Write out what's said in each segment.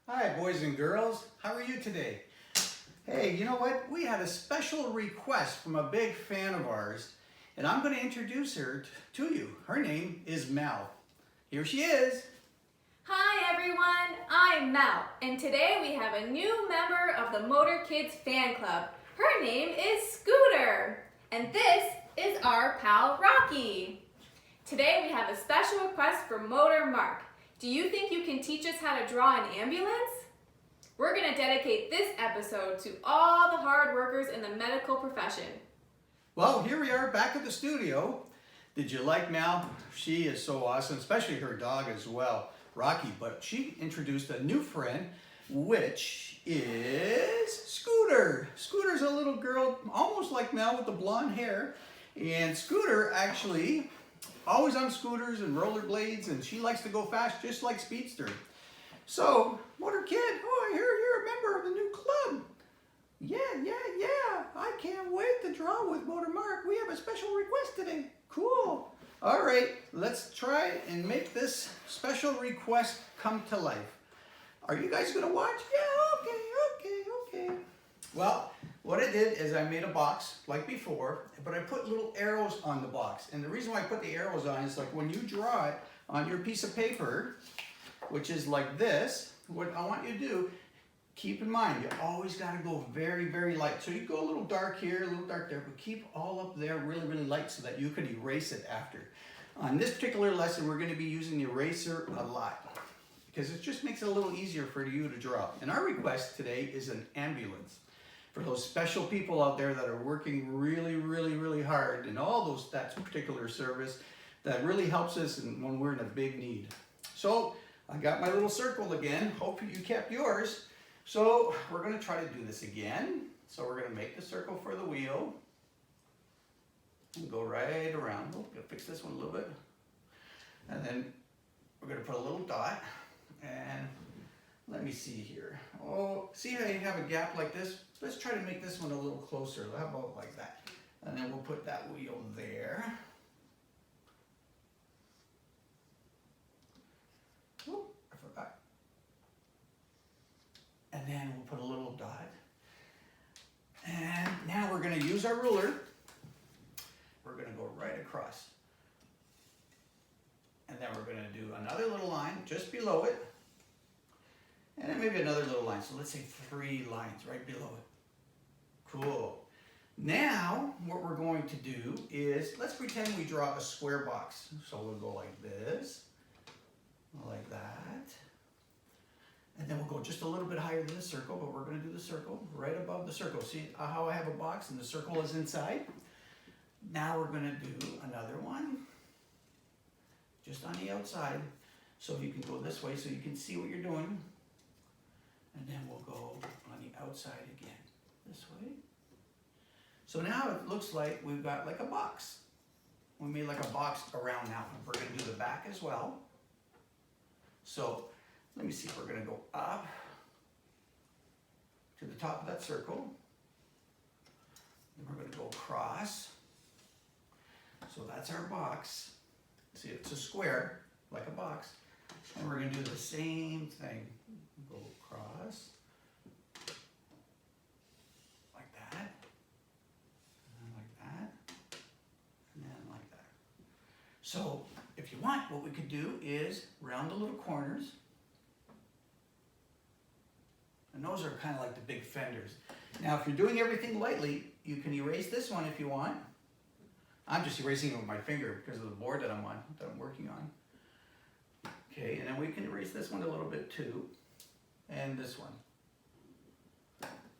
Hi, boys and girls. How are you today? Hey, you know what? We had a special request from a big fan of ours, and I'm going to introduce her to you. Her name is Mel. Here she is. Hi everyone, I'm Mel, and today we have a new member of the Motor Kids fan club. Her name is Scooter, and this is our pal Rocky. Today we have a special request for Motor Mark. Do you think you can teach us how to draw an ambulance? We're going to dedicate this episode to all the hard workers in the medical profession. Well, here we are back at the studio. Did you like Mel? She is so awesome, especially her dog as well, Rocky. But she introduced a new friend, which is Scooter. Scooter's a little girl, almost like Mel with the blonde hair. And Scooter actually always on scooters and rollerblades, and she likes to go fast just like Speedster. So, Motor Kid, oh, I hear you're a member of the new club. Yeah. I can't wait to draw with Motor Mark. We have a special request today. Cool. All right, let's try and make this special request come to life. Are you guys gonna watch? Yeah, okay. Well, what I did is I made a box like before, but I put little arrows on the box. And the reason why I put the arrows on is like when you draw it on your piece of paper, which is like this, what I want you to do, keep in mind, you always got to go very, very light. So you go a little dark here, a little dark there, but keep all up there really, really light so that you can erase it after. On this particular lesson, we're going to be using the eraser a lot because it just makes it a little easier for you to draw. And our request today is an ambulance. For those special people out there that are working really, really, really hard in all those that particular service, that really helps us when we're in a big need. So I got my little circle again. Hope you kept yours. So we're going to try to do this again. So we're going to make the circle for the wheel and go right around. Oh, I'll fix this one a little bit. And then we're going to put a little dot. And let me see here. Oh, see how you have a gap like this? Let's try to make this one a little closer. How about like that? And then we'll put that wheel there. Oh, I forgot. And then we'll put a little dot. And now we're going to use our ruler. We're going to go right across. And then we're going to do another little line just below it. And then maybe another little line. So let's say 3 lines right below it. Cool. Now, what we're going to do is, let's pretend we draw a square box. So we'll go like this, like that. And then we'll go just a little bit higher than the circle, but we're going to do the circle right above the circle. See how I have a box and the circle is inside? Now we're going to do another one, just on the outside. So you can go this way so you can see what you're doing. And then we'll go on the outside again, this way. So now it looks like we've got like a box. We made like a box around now. We're going to do the back as well. So let me see, we're going to go up to the top of that circle. Then we're going to go across. So that's our box. See, it's a square, like a box. And we're going to do the same thing. Go across, like that, and like that, and then like that. So if you want, what we could do is round the little corners. And those are kind of like the big fenders. Now, if you're doing everything lightly, you can erase this one if you want. I'm just erasing it with my finger because of the board that I'm working on. Okay, and then we can erase this one a little bit too. And this one.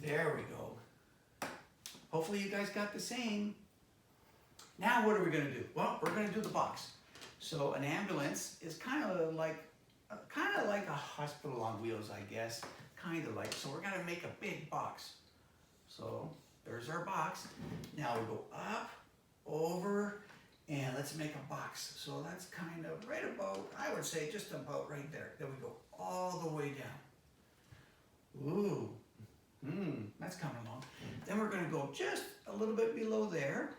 There we go. Hopefully you guys got the same. Now what are we going to do? Well, we're going to do the box. So an ambulance is kind of like a hospital on wheels, I guess. Kind of like. So we're going to make a big box. So there's our box. Now we go up, over, and let's make a box. So that's kind of right about, I would say just about right there. Then we go all the way down. Ooh, that's coming along. Then we're going to go just a little bit below there.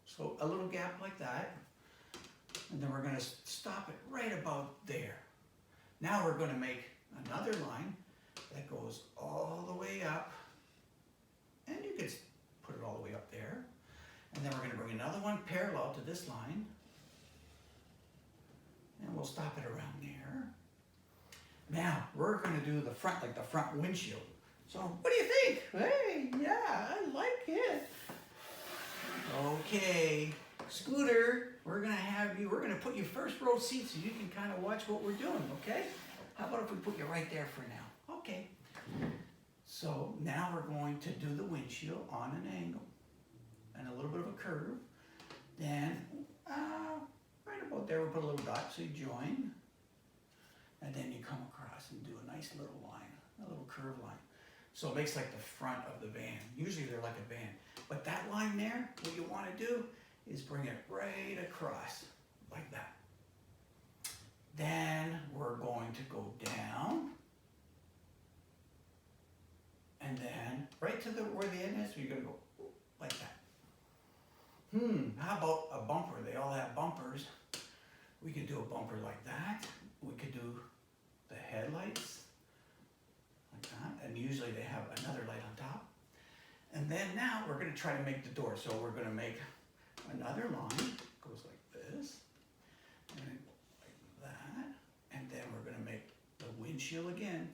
So a little gap like that. And then we're going to stop it right about there. Now we're going to make another line that goes all the way up, and you could put it all the way up there. And then we're going to bring another one parallel to this line, and we'll stop it around there. Now, we're going to do the front, like the front windshield. So, what do you think? Hey, yeah, I like it. Okay, Scooter, we're gonna put you first row seat so you can kind of watch what we're doing, okay? How about if we put you right there for now? Okay. So now we're going to do the windshield on an angle and a little bit of a curve. Then, right about there, we'll put a little dot so you join. And then you come across and do a nice little line, a little curved line. So it makes like the front of the van. Usually they're like a van. But that line there, what you want to do is bring it right across like that. Then we're going to go down. And then right to where the end is, you're going to go like that. How about a bumper? They all have bumpers. We could do a bumper like that. We could do the headlights like that. And usually they have another light on top. And then now we're going to try to make the door. So we're going to make another line, goes like this, and like that. And then we're going to make the windshield again.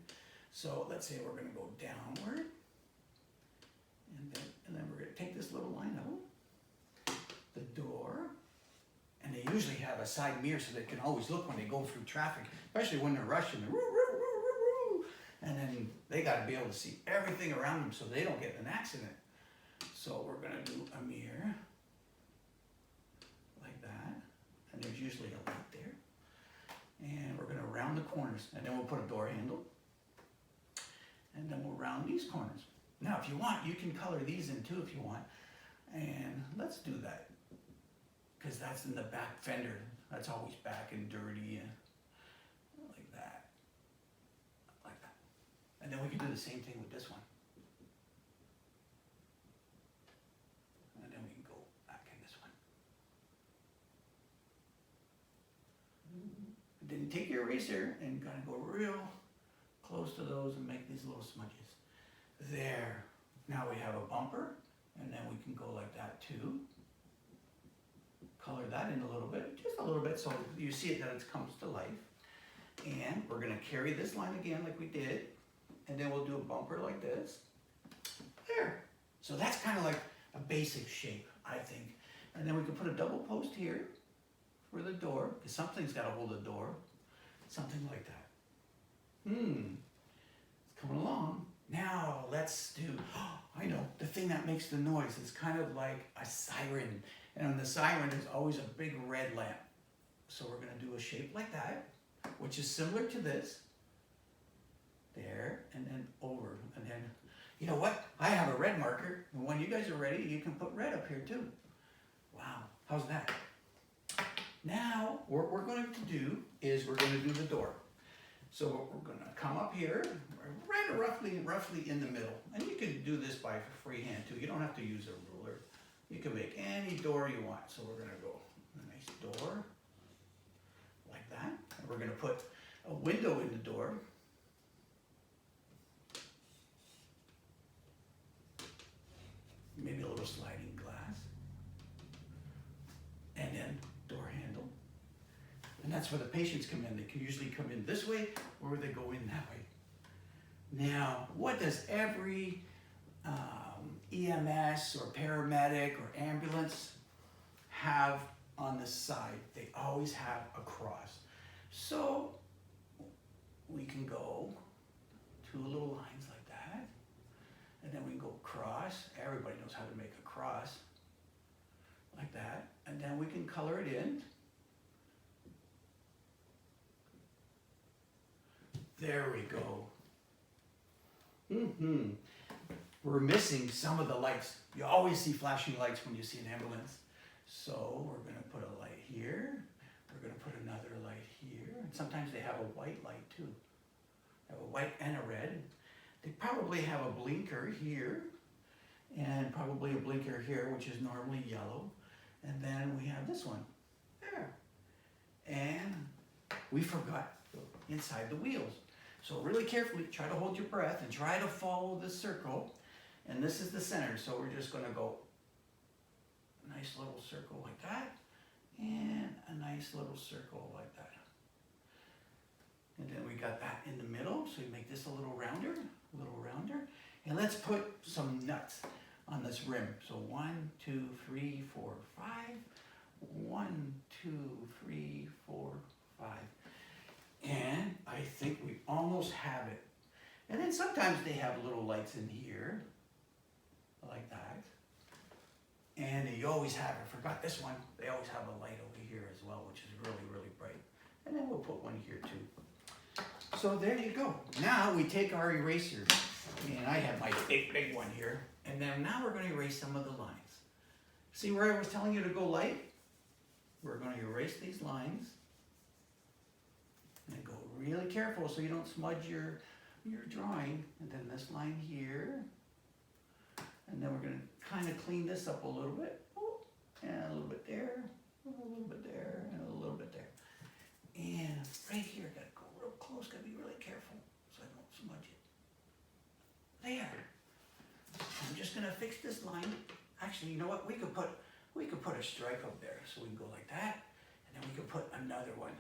So let's say we're going to go downward. And then we're going to take this little line out, the door. And they usually have a side mirror so they can always look when they go through traffic, especially when they're rushing. And then they got to be able to see everything around them so they don't get in an accident. So we're going to do a mirror like that. And there's usually a light there. And we're going to round the corners. And then we'll put a door handle. And then we'll round these corners. Now, if you want, you can color these in too if you want. And let's do that. Because that's in the back fender. That's always back and dirty and like that. Like that. And then we can do the same thing with this one. And then we can go back in this one. And then take your eraser and kind of go real close to those and make these little smudges. There. Now we have a bumper, and then we can go like that too. Color that in a little bit, just a little bit, so you see it that it comes to life. And we're going to carry this line again like we did, and then we'll do a bumper like this. There. So that's kind of like a basic shape, I think. And then we can put a double post here for the door, because something's got to hold the door. Something like that. It's coming along. Now let's do, I know, the thing that makes the noise is kind of like a siren. And on the siren there's always a big red lamp. So we're going to do a shape like that, which is similar to this. There, and then over. And then, you know what? I have a red marker. And when you guys are ready, you can put red up here too. Wow, how's that? Now, what we're going to do is we're going to do the door. So we're going to come up here, right roughly in the middle. And you can do this by freehand too. You don't have to use a ruler. You can make any door you want. So we're going to go a nice door, like that. And we're going to put a window in the door. Maybe a little sliding glass. And then door handle. And that's where the patients come in. They can usually come in this way or they go in that way. Now, what does every EMS or paramedic or ambulance have on the side? They always have a cross. So we can go two little lines like that. And then we can go across. Everybody knows how to make a cross like that. And then we can color it in. There we go. We're missing some of the lights. You always see flashing lights when you see an ambulance. So we're going to put a light here. We're going to put another light here. And sometimes they have a white light too. They have a white and a red. They probably have a blinker here. And probably a blinker here, which is normally yellow. And then we have this one. There. And we forgot inside the wheels. So really carefully, try to hold your breath and try to follow the circle. And this is the center, so we're just gonna go a nice little circle like that, and a nice little circle like that. And then we got that in the middle, so we make this a little rounder. And let's put some nuts on this rim. So 1, 2, 3, 4, 5. 1, 2, 3, 4, 5. And I think we almost have it. And then sometimes they have little lights in here, like that. And you always have, I forgot this one, they always have a light over here as well, which is really, really bright. And then we'll put one here too. So there you go. Now we take our eraser, and I have my big one here. And then now we're going to erase some of the lines. See where I was telling you to go light? We're going to erase these lines. And go really careful so you don't smudge your drawing. And then this line here. And then we're going to kind of clean this up a little bit. And a little bit there, a little bit there, and a little bit there. And right here, got to go real close, got to be really careful so I don't smudge it. There. I'm just going to fix this line. Actually, you know what? We could put a stripe up there. So we can go like that, and then we could put another one.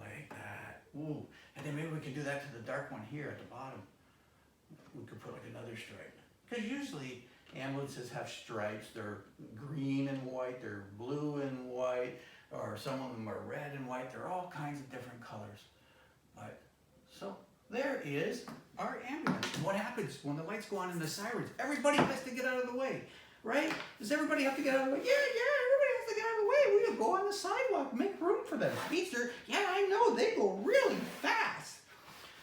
Like that. Ooh. And then maybe we can do that to the dark one here at the bottom. We could put like another stripe. Because usually ambulances have stripes. They're green and white, they're blue and white, or some of them are red and white. They're all kinds of different colors. But so there is our ambulance. And what happens when the lights go on in the sirens? Everybody has to get out of the way, right? Does everybody have to get out of the way? Yeah, everybody has to get out of the way. We can go on the sidewalk, make room for them. Speedster, yeah, I know, they go really fast.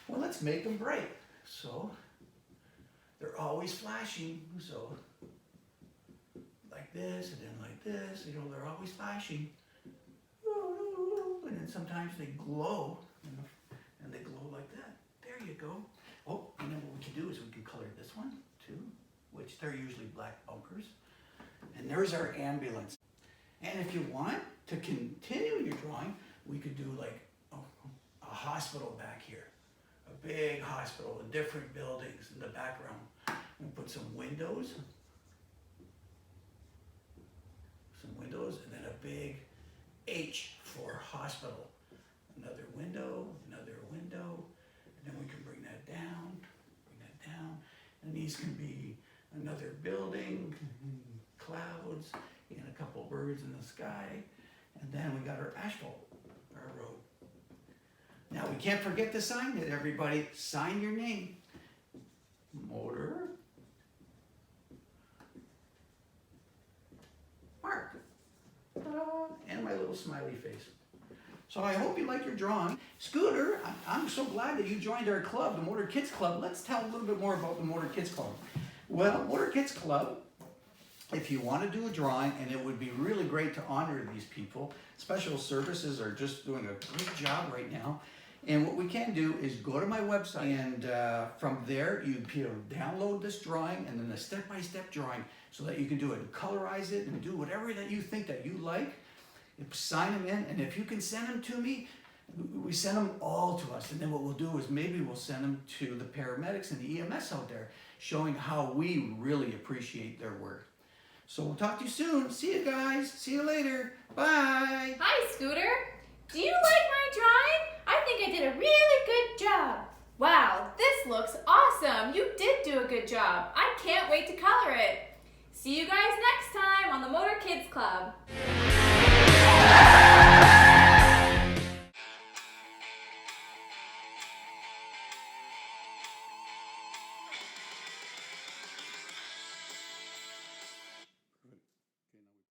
Well, let's make them bright. So they're always flashing, so like this and then like this, you know, they're always flashing. And then sometimes they glow, and they glow like that. There you go. Oh, and then what we can do is we can color this one too, which they're usually black bumpers. And there's our ambulance. And if you want to continue your drawing, we could do like a hospital back here. A big hospital with different buildings in the background. We put some windows. And then a big H for hospital. Another window, and then we can bring that down, and these can be another building, clouds, and a couple birds in the sky, and then we got our asphalt, our road. Now we can't forget to sign it, everybody. Sign your name. Motor Mark. And my little smiley face. So I hope you like your drawing. Scooter, I'm so glad that you joined our club, the Motor Kids Club. Let's tell a little bit more about the Motor Kids Club. Well, Motor Kids Club, if you want to do a drawing, and it would be really great to honor these people. Special Services are just doing a great job right now. And what we can do is go to my website, and from there you can download this drawing and then a step-by-step drawing so that you can do it and colorize it and do whatever that you think that you like. Sign them in, and if you can send them to me, we send them all to us. And then what we'll do is maybe we'll send them to the paramedics and the EMS out there, showing how we really appreciate their work. So we'll talk to you soon. See you guys. See you later. Bye. Hi, Scooter. Do you like my drawing? I think I did a really good job. Wow, this looks awesome. You did do a good job. I can't wait to color it. See you guys next time on the Motor Kids Club.